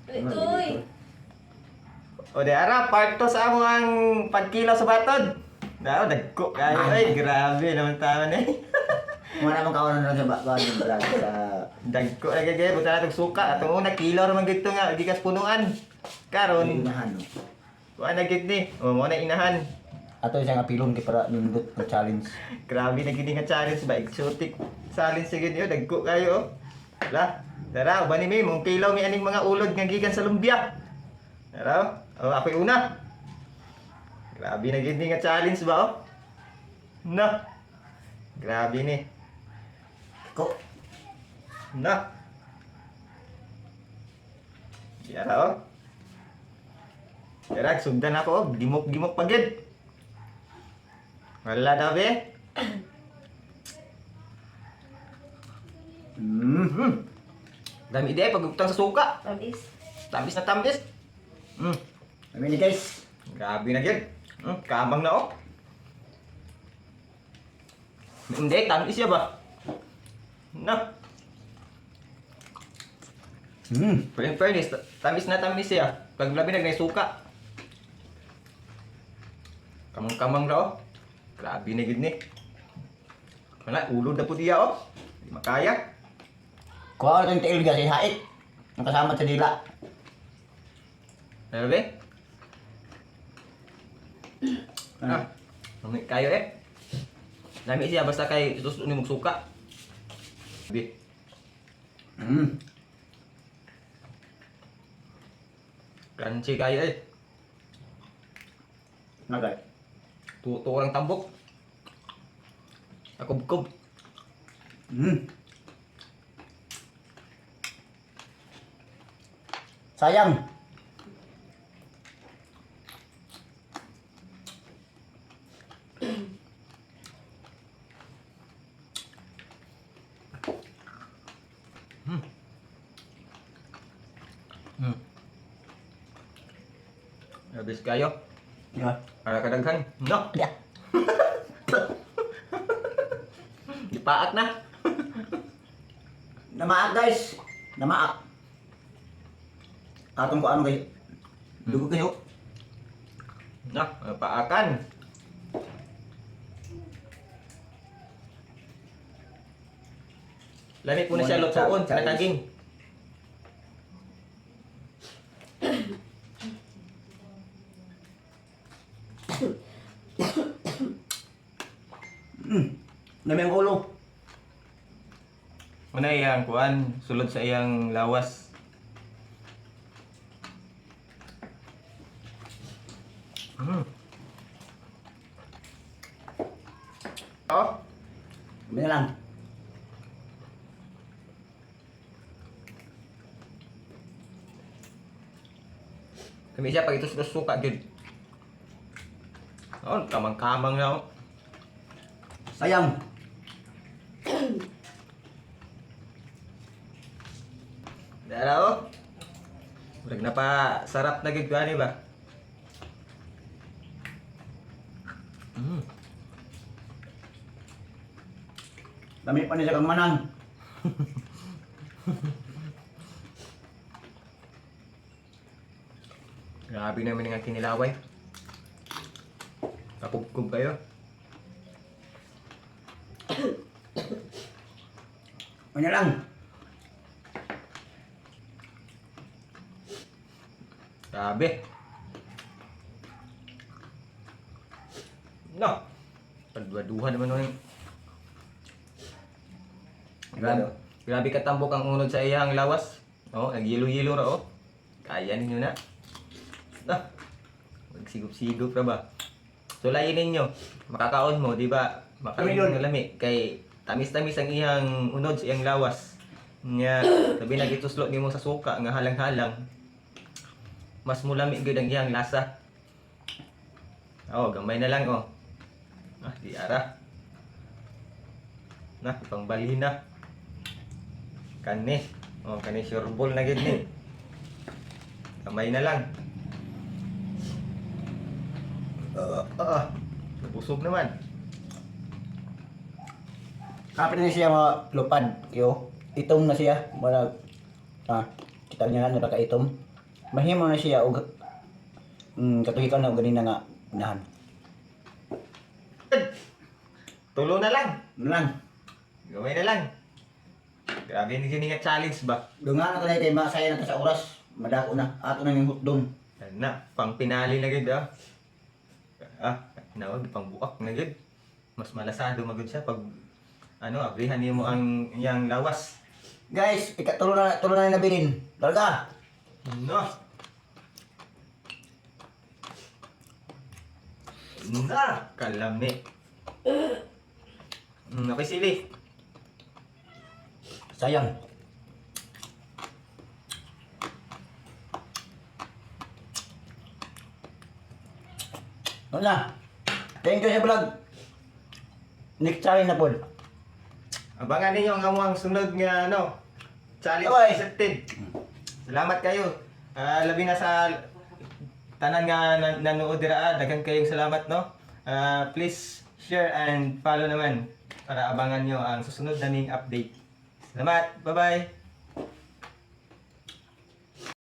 Uy. O di ara, part to sa amo ang pagkilaw sa batod. Daw, dagko kayo. Ay, grabe naman tama na eh. Muna mong kawanan lang sa bakbahan yung vlog sa... Dagko na gagay, buta na itong suka. Atong una, kilaw naman gito nga, gigas punuan. Karon, Inahan, no? kuha na git ni. O, mo na inahan. Ato isang apilon kay para nindot ang challenge. Grabe na gini nga challenge ba? Exotic challenge sa ganyo, dagko kayo. Wala. Tara, uban ni mi, mong kilaw mi aning mga ulod nga gikan sa lumbia. Tara, o ako'y una. Grabe na gini nga challenge ba oh? No. Grabe ni. Ko, No. Yara oh. Yara, sugdan ako oh. Gimok-gimok pagid. Wala na be. Dami ide pagugtang sa suka. Tamis. Tamis na tamis. kami ni guys. Grabe na gyud. Kamang na oh. Hindi, tamis siya ba? No. Pero in fairness, tamis na tamis siya. Pag labi na suka. Kamang-kamang na oh. Grabe na gyud ni. Wala, ulod na po diya oh. Di makaya. Kuha ko itong tiil kasi hait. Ang kasama sa dila. Ano ba? Mamit kayo eh. Dami siya basta kay susunod ni magsuka. Bi. Crunchy kayo eh. Nagay. Tuto lang tambok. Akob-kob. Sayang. Habis kayo. Yeah. Para kadaghan. No. Yeah. Dipaak na. Namaak guys. Namaak. Atong ko ano kayo. Dugo kayo. No, paakan. Lami po na siya lutoon, nakaging. Nami ang ulo. Muna iyang kuan, sulod sa iyang lawas. Oh, Sabi na lang. kami siya pag ito suka jud. Oh, kamang-kamang na oh. Sayang. Dara oh. Murag na pa sarap na gid gani ba? Dami pa niya kang manang. Grabe naman nga kinilaway. Kapubkub kayo. Kanya lang. Grabe. No. Padua-duha naman nun. Grabe. Grabe katambok ang unod sa iyang lawas. Oh, nag-yelo-yelo ra oh. Kaya ninyo na. Ah. Magsigop-sigop ra ba? Sulayin ninyo. Makakaon mo, di ba? Makain ng lami kay tamis-tamis ang iyang unod sa iyang lawas. Nya, sabi na gituslot nimo sa suka nga halang-halang. Mas mulami gyud ang iyang lasa. Oh, gamay na lang oh. Ah, di ara. Na, pangbalhin na. Kani. Oh, kani sureball na gid ni. Gamay na lang. Nabusog naman. Kapit na siya mga lupad. Yo. Itom na siya. Kita niya na nakaitom. Mahimo na siya og katuhikan na og ganina nga unahan. Tulo na lang. Lang. Gawin na lang. Grabe ni nga challenge ba? Dunga na tayo kay masaya na ta sa oras. Madako na. Ato na yung hotdog. Yan na, pang pinali na gid ah. Nawag pang buak na gid. Mas malasado magud siya pag abrihan niyo mo ang iyang lawas. Guys, tulo na nabilin. Larga. No. Na, kalami. Okay, sili. Sayang. Ano na? Thank you sa vlog. Next challenge na po. Abangan ninyo ang among sunod nga challenge Bye-bye. accepted. Salamat kayo. Labi na sa tanan nga nanood dira, daghan kayong salamat no. Please share and follow naman para abangan nyo ang susunod naming update. Salamat. Bye-bye.